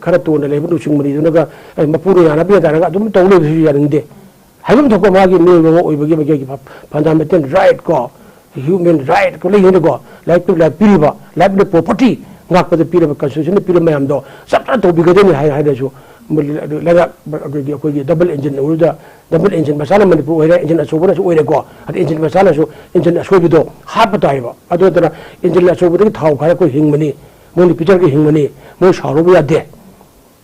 खरा तोन लेबो लुसिंबनिदुनगा मपुरो याना बे दारगा दुम तौले यारिंदे हाइबम थको मागी नेबो ओइबगे बगे फंडामेंटल राइट को ह्यूमन राइट को लेने को लाइफ टू लाइफ पीरिबा लाइफ द property ngakpa pira constitution pira mayam do sabta to bigade hai hai da jo laga ko double engine uruda double engine masala manipur oira engine asobura so oira ko at engine masala so engine asobi do hat bataiba adu tara engine asobura ki thau khaya ko hingmani moni pitar ki hingmani mo sharu ya de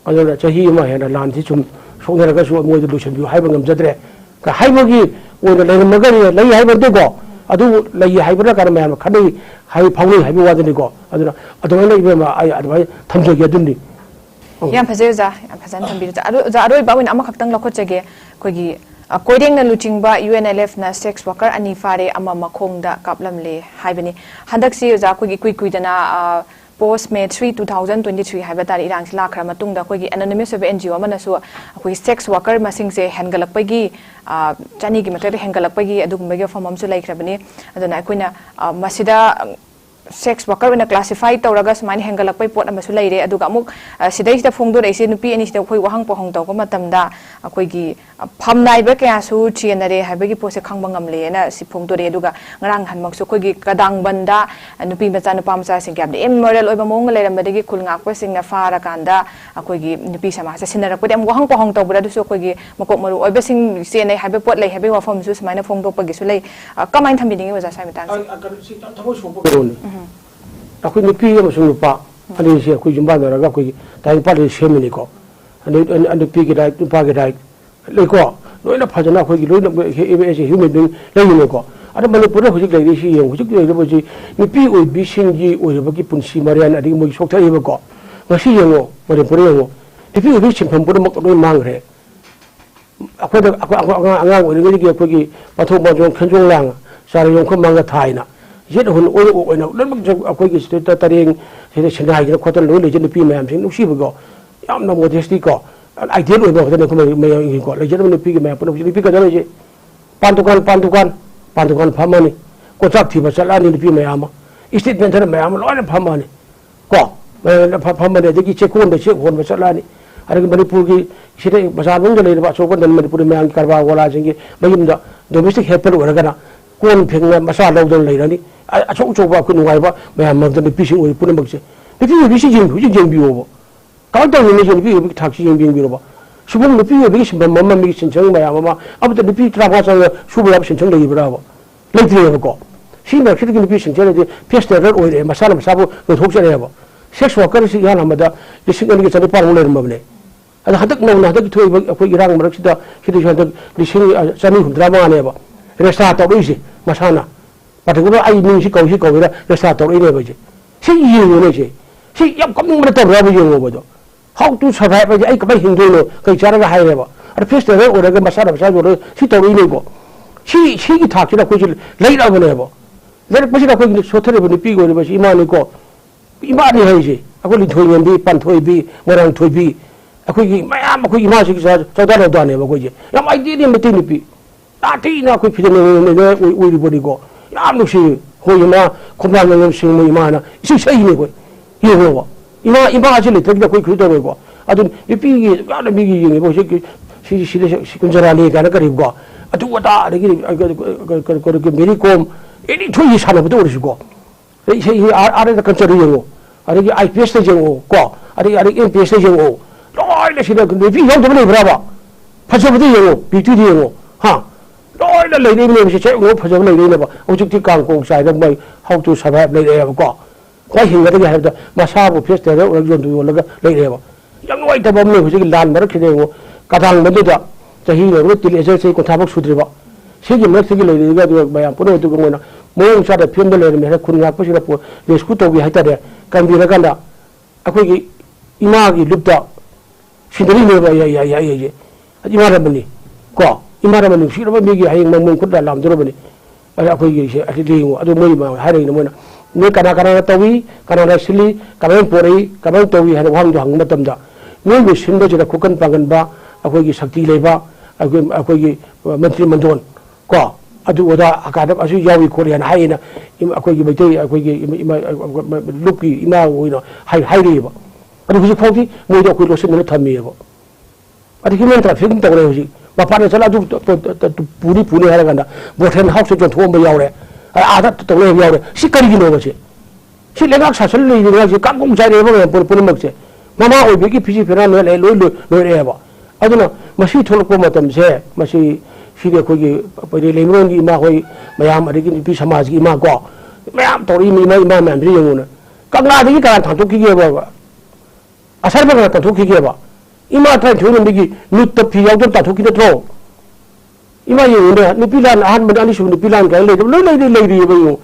adu chahi ma he na lan thi chum songera ga so mo solution bi hai bangam jadre ka hai mo gi oira lai magari lai hai bande ko अदु लई हाइबरा कर ma'am खडै high फाउनि हाइबो वादनि को अदुना अदुना इबेमा आइ अदुवाइ थमजगे अदुनि याम फजे जा फजन थंबि जा अरोइ बाविन अमा खक्तंग लखोचगे कोगी कोइदेंग न लुचिंगबा UNLF ना sex worker अनि फारे अमा मखोंगदा कापलमले हाइबनि हंदकसि जा कोगी कुइदना पोस्ट में 2023 है तारी इरांग लाखर मतुंगदा कोगी एनोनिमस ऑफ NGO अमनसु कोई सेक्स वर्कर मसिंग से हेंगलकपगी चानी की मथक हेंगलकपगी अदुगुंबगे फॉर्मम सु लाइखरबनी अदुना कोइना मसिदा सेक्स वर्कर में क्लासिफाई तौरगा सुमाइन हेंगलकपै पोट अमसु लैरे अदुगा अमुक सिदैसिदा फोंदोरैसे नुपी अनिसिदा कोइ वहांग पहंग तौको मतमदा कोइगी फमनाइबा कयासु चियनरे हाइबगी पोसे खंगबा ngamलेना सि फोंदोरे अदुगा ngarang hanmaksu कोइगी कदांग बंदा नुपी मचा नुपा मचा सिंग ग्याब इमोरल ओइबा मोंग लेरमबदगी खुलंगाकपा सिंगना फारा कांदा कोइगी नुपी समाज सिनरपदि अम वहांग पहंग तौबरा दुसु कोइगी मकोक मरु ओइबा सिंग सेनै हाइबा पोट लै हाइबा वफमसु सुमाइना फोंदोकपगिसु लै कमाइन थंबिदिंगे वजा साइमितांग अखोई नुपी अमसु नुपा अनि से अखोई जुम्बा नरगा कोई ताई पाले सेमिनि को अनि नुपी के राइट नुपा के राइट लेको लोइना फजना अखोई लोइना एस ह्यूमन बीइंग लेइने को अरे मणिपुर हुजिक लेइसि यं हुजिक लेइबोजि नुपी ओइ बिसिंगि ओइबगी पुनसि मरियान अदि मोइ सोक्थाइबो को ngasi yengo मणिपुर yengo नुपी ओइ सिंफम पुर मक लोइ मांगरे अखोइ आंगा ओइनगि के अखोइ पथो मजों खंजों लांग सारे यंखो मांगा थाइना जेट हुन ओइ ओइना लमक जग अखोइ कि स्टेट तरेंग से छनाइ ज खोतन लोइ लेजन नुपी मयाम सिंग नुसिबगो यामना मोडेस्टी को आइडियल ओइबो खदन को मय को लेजन नुपी के मयाम पुन नुपी का जले जे पान दुकान फमनी को चाक थी बचलानी नुपी मयाम स्टेटमेंट थर मयाम लोइन फमनी को फमनी दगी चेकोन दे चेक होन बचलानी अरे मणिपुर की सिटे बजाबंग लेबा सोकन मणिपुर मयाम करबा वाला जिंगे मयिमदा डोमेस्टिक हेल्पर ओरगना कोन फेंगना मसा लौदन लेरनी अचौ चौबा को नुवाइबा मयाम मगदन पिसिंग ओइ पुनमक्से नुपी बिसि जिंग हुजिं जिंग बिओबो काउंटर नि नुपी नुपी थाक्सि जिंग बिंग बिरोबा सुबुं नुपी बिसि सिम मम्मा मि सिनचंग मयाम मा अब त नुपी ट्राबा चंग सुबुला सिनचंग लेइब्राबो लेइत्रेबको सिना खिदि नुपि सिनचले दे फेस्टर ओइ मसाला मसाबो थोकचरेबो सेक्स वर्कर सि यान हमदा लिसिंग अनि चनि पार लेरमबने अद हदक नौना हदक थोइ अखोइ इरांग मरकसिदा खिदि हदक लिसिंग चनि हुद्रा मानेबो Resta तौइसे मसाना particular ai ning si kawira resa to ine baje si yeng ne si yam kam ning ta ra baje ngo bodo how to survive baje ai ka bai hingdo no kai chara ga haire ba ar festival or ga masara basa jo si to ine go si ki thak na ko ji lai ra bane ba le ba si ka ko so thare bani pi go ne ba si ima ni ko ima ni hai ji ako li thoi yam bi pan thoi bi morang thoi bi ako gi mayam ako ima si sa to da no da ne ba ko ji yam ai di ni meti ni pi ta ti na ko phi ne ui body go याम नुसी होइमा खुमलांग ngam sing mo imana isi sai ni ko yewa ima ajili tagda koi khrudo ko adun ipi gi ala mi gi ngi bo si kunjara le ga na karib go adu wata ri ko meri kom eni thui sana bu do ri ko sei are da kanchari yengo are gi IPS te jengo ko are MPS te jengo loi le sida ku bi yong de le braba phaso bu de yengo bi tu de yengo ha loi le le ne se che ngo phaso le ne ba ojik ti kang kong sai da mai how to survive le le ko ko hin ga de ha da ma sa bu face te ro jon du la ga le le ba yang wai ta bom le hu ji lan mar khide ngo kadang me da chahi le til ese se ko thabak sudri ba se gi mer se gi le le ga du ba ya puno tu ngo na mo sa da phim de le me khun nga ko si ra pu le sku to gi ha ta de kan bi ra kan da akoi gi ima gi lup da sindri me ba ya ima ra bani ko ima ra bani si ra ba mi gi ha yang mong khut da lam do ra bani ꯑꯩꯈꯣꯏꯒꯤ ꯂꯤꯡꯉꯨ ꯑꯗꯨ ꯃꯣꯏ ꯍꯥꯏꯔꯛꯏꯅ ꯃꯣꯏꯅ ꯅꯣꯏ ꯀꯅꯥ ꯇꯧꯏ ꯀꯅꯥꯅ ꯁꯤꯜꯂꯤ ꯀꯃꯥꯏꯅ ꯄꯣꯔꯛꯏ ꯀꯃꯥꯏꯅ ꯇꯧꯏ ꯍꯥꯏꯅ ꯋꯥꯍꯪꯗꯣ ꯍꯪꯕ ꯃꯇꯝꯗ ꯅꯣꯏꯕꯨ ꯁꯤꯟꯕꯁꯤꯗ ꯈꯨꯀꯟ ꯄꯥꯡꯒꯟꯕ ꯑꯩꯈꯣꯏꯒꯤ ꯁꯛꯇꯤ ꯂꯩꯕ ꯑꯩꯈꯣꯏꯒꯤ ꯃꯟꯇ꯭ꯔꯤ ꯃꯟꯗꯣꯟ ꯀꯣ ꯑꯗꯨ ꯑꯣꯗꯥ ꯑꯀꯥꯗ ꯑꯁꯨ ꯌꯥꯎꯏ ꯈꯣꯠꯂꯤ ꯍꯥꯏꯅ ꯍꯥꯏꯌꯦꯅ ꯑꯩꯈꯣꯏꯒꯤ ꯃꯩꯇꯩ ꯑꯩꯈꯣꯏꯒꯤ ꯂꯨꯞꯀꯤ ꯏꯃꯥ ꯑꯣꯏꯅ ꯍꯥꯏꯔꯤꯑꯕ ꯑꯗꯨ ꯍꯧꯖꯤꯛ ꯐꯥꯎꯗꯤ ꯃꯣꯏꯗ ꯑꯩꯈꯣই ꯂꯣꯠꯁꯤꯟꯗꯅ ꯊꯝꯃꯤꯑꯕ ꯑꯗꯨ ꯍ꯭ꯌꯨꯃꯦꯟ ꯇ꯭ꯔꯥꯐꯤꯀꯤꯡ ꯇꯧꯔꯦ ꯍꯧꯖꯤꯛ ꯃꯄꯥꯟꯗ ꯆꯠꯂ ꯑꯗꯨ ꯄꯨꯅꯤ ꯍꯥꯏꯔꯀꯥꯟꯗ ꯕꯣꯊꯦꯟ ꯍꯥꯎꯁꯇ ꯌꯣꯟꯊꯣꯛꯑꯝꯕ ꯌꯥꯎꯔꯦ ꯑꯥꯗ ꯇꯧꯅꯕ ꯌꯥꯎꯔꯦ ꯁꯤ ꯀꯔꯤꯒꯤꯅꯣꯕ ꯁꯤ ꯂꯩꯉꯥꯛ ꯁꯥꯁꯟ ꯂꯩꯔꯤꯉꯩꯁꯤ ꯀꯥꯡꯒꯣꯡ ꯆꯥꯏꯔꯦꯕ ꯃꯌꯥꯝ ꯄꯨꯝꯅꯃꯛꯁꯦ ꯃꯃꯥ ꯑꯣꯏꯕꯒꯤ ꯐꯤꯖꯤ ꯐꯤꯔꯥꯟ ꯂꯣꯏ ꯂꯣꯏꯔꯛꯑꯦꯕ ꯑꯗꯨꯅ ꯃꯁꯤ ꯊꯣꯛꯂꯛꯄ ꯃꯇꯝꯁꯦ ꯃꯁꯤ ꯁꯤꯗꯤ ꯑꯩꯈꯣꯏꯒꯤ ꯄꯩꯔꯩ ꯂꯩꯃꯔꯣꯟꯒꯤ ꯏꯃꯥ ꯍꯣꯏ ꯃꯌꯥꯝ ꯑꯗꯒꯤ ꯅꯨꯄꯤ ꯁꯃꯥꯖꯒꯤ ꯏꯃꯥ ꯀꯣ ꯃꯌꯥꯝ ꯇꯧꯔꯛꯏ ꯏꯃꯥ ꯃꯌꯥꯝꯁꯤ ꯌꯦꯡꯉꯨꯅ ꯀꯪꯂꯥꯗꯒꯤ ꯀꯅꯥ ꯊꯥꯡꯇꯣꯛꯈꯤꯒꯦꯕ ꯑꯁꯔꯕ ꯀꯅꯥ ꯇꯥꯟꯊꯣꯛꯈꯤꯒꯦꯕ ꯏꯃꯥ 32 ꯂꯣꯝꯗꯒꯤ ꯅꯨꯠꯇ ꯐꯤ ꯌꯥꯎꯗꯕ ꯇꯥꯟꯊꯣꯛꯈꯤ ꯅꯠꯇ꯭ꯔꯣ ꯏꯃꯥ ꯌꯦꯡꯉꯨꯅꯦ ꯅꯨꯄꯤ ꯂꯥꯟ ꯑꯍꯥꯟꯕꯗ ꯑꯅꯤꯁꯨꯕ ꯅꯨꯄꯤ ꯂꯥꯟ ꯀꯥꯏ ꯂꯩꯗꯕ ꯂꯣꯏ ꯂꯩꯔꯤꯑꯕ ꯌꯦꯡꯉꯨ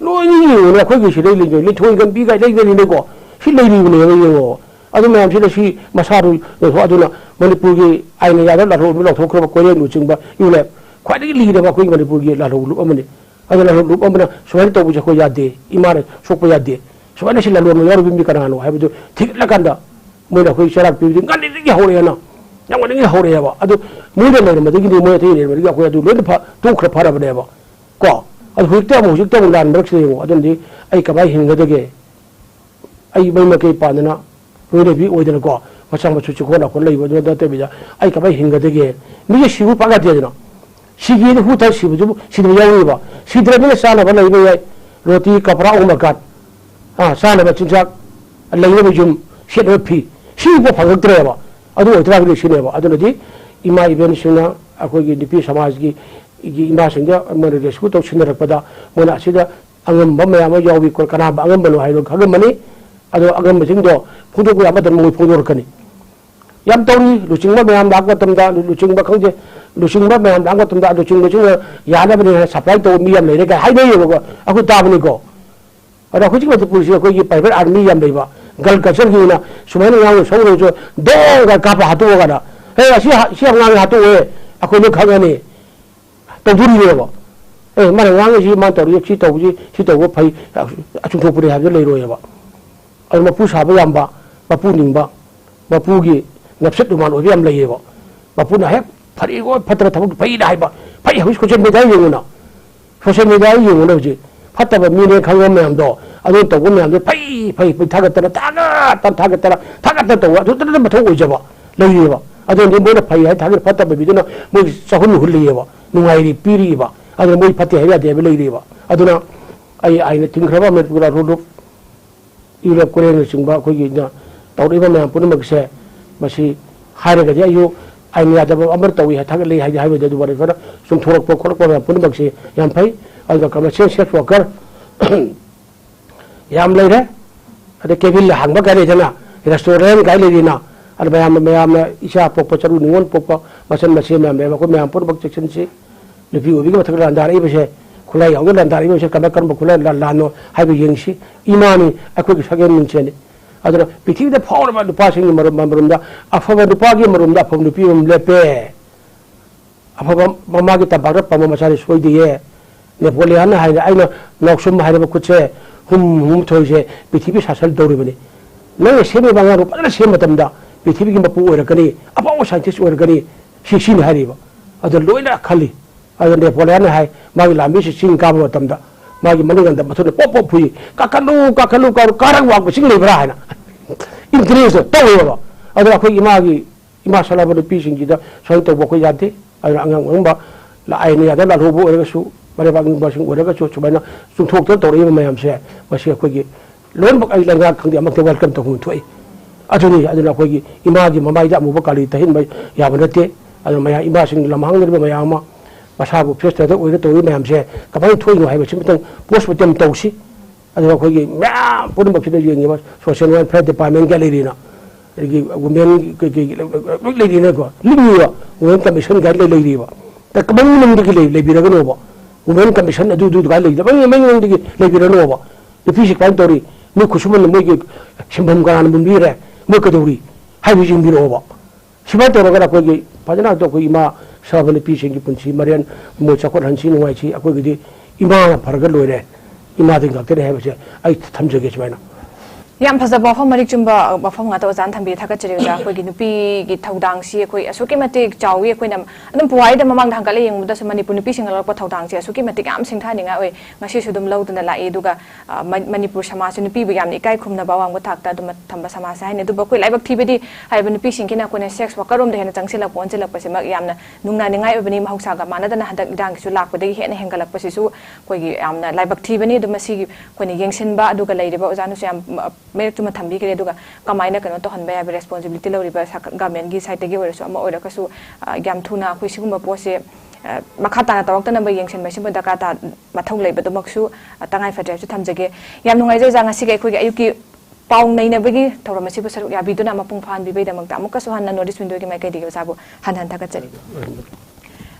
ꯂꯣꯏꯅ ꯌꯦꯡꯉꯨꯅꯦ ꯑꯩꯈꯣꯏꯒꯤ ꯁꯤꯗꯩ ꯂꯩꯊꯣꯏ ꯒꯟꯕꯤ ꯀꯥꯏ ꯂꯩꯒꯅꯤꯅꯦꯀꯣ ꯁꯤ ꯂꯩꯔꯤꯕꯅꯦꯕ ꯌꯦꯡꯉꯣ ꯑꯗꯨ ꯃꯌꯥꯝꯁꯤꯗ ꯁꯤ ꯃꯁꯥꯗꯨ ꯂꯧꯊꯣꯛ ꯑꯗꯨꯅ ꯃꯅꯤꯄꯨꯔꯒꯤ ꯑꯥꯏꯟ ꯌꯥꯗ ꯂꯧꯊꯣꯛꯈ꯭ꯔꯕ ꯀꯣꯏꯔꯦꯡꯅꯆꯤꯡꯕ ꯌꯨꯂꯦꯞ ꯈ꯭ꯋꯥꯏꯗꯒꯤ ꯂꯤꯔꯕ ꯑꯩꯈꯣꯏ ꯃꯅꯤꯄꯨꯔꯒꯤ ꯂꯥꯜꯍꯧ ꯂꯨꯞ ꯑꯃꯅꯤ ꯑꯗꯨ ꯂꯥꯜꯍꯧ ꯂꯨꯞ ꯑꯃꯅ ꯁꯨꯃꯥꯏꯅ ꯇꯧꯕꯁꯦ ꯑꯩꯈꯣꯏ ꯌꯥꯗꯦ ꯏꯃꯥꯅ ꯁꯣꯛꯄ ꯌꯥꯗꯦ ꯁꯨꯃꯥꯏꯅ ꯁꯤ ꯂꯂꯣꯟꯕ ꯌꯥꯎꯔꯤꯕ ꯃꯤ ꯀꯅꯥꯅꯣ ꯍꯥꯏꯕꯗꯨ ꯊꯤꯒꯠꯂꯀꯥꯟꯗ ꯃꯣꯏꯅ ꯑꯩꯈꯣꯏ ꯆꯩꯔꯥꯛ ꯄꯤꯕꯗꯤ ꯉꯜꯂꯤꯉꯩ ꯍꯧꯔꯛꯑꯦꯅ ꯌꯥꯝ ꯉꯜꯂꯤꯉꯩ ꯍꯧꯔꯛꯑꯦꯕ ꯑꯗꯨ ꯃꯣꯏꯅ ꯂꯩꯔꯝꯕꯗꯒꯤꯗꯤ ꯃꯣꯏ ꯑꯇꯩ ꯂꯩꯔꯝꯕꯗꯒꯤ ꯑꯩꯈꯣꯏ ꯑꯗꯨ ꯂꯣꯏꯅ ꯇꯣꯛꯈ꯭ꯔ ꯐꯔꯕꯅꯦꯕ ꯀꯣ ꯑꯗꯨ ꯍꯧꯖꯤꯛꯇ ꯑꯃꯨꯛ ꯂꯥꯟ ꯃꯔꯛꯁꯤꯗ ꯌꯦꯡꯉꯣ ꯑꯗꯨꯅꯗꯤ ꯑꯩ ꯀꯃꯥꯏꯅ ꯍꯤꯡꯒꯗꯒꯦ ꯑꯩ ꯃꯩ ꯃꯀꯩ ꯄꯥꯟꯗꯅ ꯂꯣꯏꯅꯕꯤ ꯑꯣꯏꯗꯅꯀꯣ ꯃꯆꯥ ꯃꯁꯨ ꯆꯤꯀꯣꯟ ꯂꯩꯕ ꯑꯗꯨ ꯅꯠꯇꯕꯤꯗ ꯑꯩ ꯀꯃꯥꯏꯅ ꯍꯤꯡꯒꯗꯒꯦ ꯃꯤꯁꯦ ꯁꯤꯕꯨ ꯄꯥꯛ ꯌꯥꯗꯦꯗꯅ 시기에는 후타 시부주 시도 야우이바 시드라면 사나바 라이베야 로티 카프라 오마갓 아 사나바 진짜 라이베 좀 셰르피 시부 방역들어봐 아주 어디라고 시네바 아주너지 이마 이벤시나 아고기 니피 사마지기 이게 이마신데 뭐를 레스고 또 신나락보다 뭐나 시다 angam bamaya ma yawi ko kana ba angam balo hayro khagam mani ado angam singdo photo ko amadan mo photo rakani yam tawni luchingba mayam dak tamda luchingba khangje luchingba mayam dak tamda luchingba chung yana bani supply to mi yam leire ka haidai yogo aku tabni ko ada khu chikba pusi ko yi private army yam leiba gal kachar gi na sumaina yaw sawro jo do ga ka pa hatu ga da he si ngang hatu we aku no khagani to duri yogo mana ngang ji ma tori chi to ji chi to go phai achung thok puri ha je leiro ya ba ai ma pu sa ba yam ba ma pu ning ba ma pu gi napset du man o yam lei ba ma pu na he phari go phatra thok phai dai ba phai hu ko chen me dai yong na social media yong na ji phatta ba mi ne khang yam do adu to go me am phai tha ga ta to wa du ta ma thok o je ba lei ba adu ni mo na phai hai tha ga phatta ba bi na mo sahun hu lei ba nungai ri piri ba अगर मोई फते है या देबे लेरीबा अदुना आई आइने तिंखरबा मे पुरा road Europe Korean Simba कोई ना तौरीबा मे पुनमकसे मसी हारगा जे यो आइने यादब अमर तवी है थाग ले हाइ हाइ दे दुबारे फरा सुम थोरक पो खरक पो पुनमकसे याम फै अगा कमर्शियल सेक्स वर्कर याम लेरे अदे केबिल हांगबा गाले जना रेस्टोरेंट गाय लेरिना अदे मयाम इसा पोप चरु निवन पोप मसन मसे मे को मयाम पुनमक सेक्शन से लेकिन वो भी क्या मतलब लंदारी बसे खुला ही होगा लंदारी बसे कभी कर्म खुला लानो हाई भी यंगसी इमानी अकोई किसके मिंचे ने अदर पिथी दे फाउल में दुपा सिंग मरुंदा अफवा दुपा की मरुंदा अफवा दुपी लेपे अफवा मम्मा की तबार पम्मा मचारी सोई दिए नेपोलियन हाई आई ना नौकसुम हाई ना कुछ है हम थोड़ी से पिथी भी सासल दौड़ी बने नहीं सेमे बांगा रूप अदर सेम मतंदा पिथी भी की मपू ओर कनी अपा वो साइंटिस्ट ओर कनी शिक्षी में हारी बा अदर लोइना खाली अगर नेपोलियन है मागी लामी से सिंह का मतमदा मागी मनिगंदा मथुने पोप फुई काकलू कारंग वाग सिंह लेबरा है ना इंक्रीज तो होबा अदर अखोई इमा सलाब पी सिंह जिदा सोई तो बको यादे अदर अंगांग अंगबा ला आइने यादा ला रोबो ओरगसु मरे बाग बसिंग ओरगसु सुबाइना सुथोक तो तोरी मयम से मसी अखोई लोन बक आई लंगा खंदे अमक वेलकम तो हुन थोई अजुनी अदर अखोई इमा की ममाई दा मुबा काली तहिन मै याबनते अदर मया इमा सिंह लमहांग ने मयामा मसाबु फेस्टदा ओइगा तोइ मैम से कबाय थोइनो हाइबा सिमतंग पोस्टमार्टम तौसी अदुगा खोगी मैम पुनमखिदा येंगिबा सोशल वेलफेयर डिपार्टमेंट का लेरिना एगी वुमेन के लेरिना को लिंगिवा वुमेन कमीशन का लेरिबा त कबंग नंदगी लेबिरगनोबा वुमेन कमीशन अदु दु गा लेदा बंग मंग नंदगी लेबिरनोबा दिफिसि कान तोरी मु खुसुमन मोगी सिंबम गान बुंबिरे मु कदौरी हाइबि जिंबिरोबा सिमा तोरगा खोगी फजना तो खोई मा साबने पी सिंह की पुंसी मरियन मो चकोर हंसी नुवाई छी अकोई गिदी 이마나 바르가 로이래 이마든 각들에 해보세요. 아이 탐적이 좀 해나. yam phasa ba phom marik chumba ba phom nga to zan thambi thaga chiri ja khoi gi nupi gi thodang si khoi asuki matik chawi khoi nam adum puai da mamang dhang kale yeng da su manipur nupi singal pa thodang si asuki matik am sing tha ninga oi ngasi su dum lo dun la e duga manipur samaj nupi bi yam ni kai khum na ba wang thak ta dum thamba samaj hai ne du ba khoi laibak thi bedi hai ba nupi sing kina ko ne sex worker rom de hen chang sila pon sila pa se mak yam na nungna ningai obani mahausa ga mana da na hadak dang su lak pa de hen hengalak pa si su khoi gi yam na laibak thi bani dum si khoi ni yengsin ba duga lai de ba ozanu su yam मेरे तुम थम्बी करे दुगा कमाइना कनो तो हनबा या responsibility लौरिबा government की side तगी ओरसो अमा ओरकसु याम थुना अखोइ सिगुम पोसे मखा ताना तवक्तन बा यंगसन मैसिम दका ता मथौ लेबदो मक्सु तंगाइ फद्रेसु थमजगे याम नुंगाइजे जा ngasi gai khoi ayuki पाउ नैनबगी थौरमसि बसरु याबिदुना मपुंग फान बिबैदमक अमुकसु हन्ना नोटिस विंडो की माइकै दिगो साबु हन हन थगचरि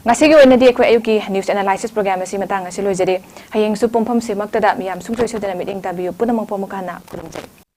ngasi gi oinadi akhoi ayuki news analysis program asi matang asi loijare hayeng su pompham se maktada miyam sungchoi sodana meeting tabiyo punamang pomukana kurumjari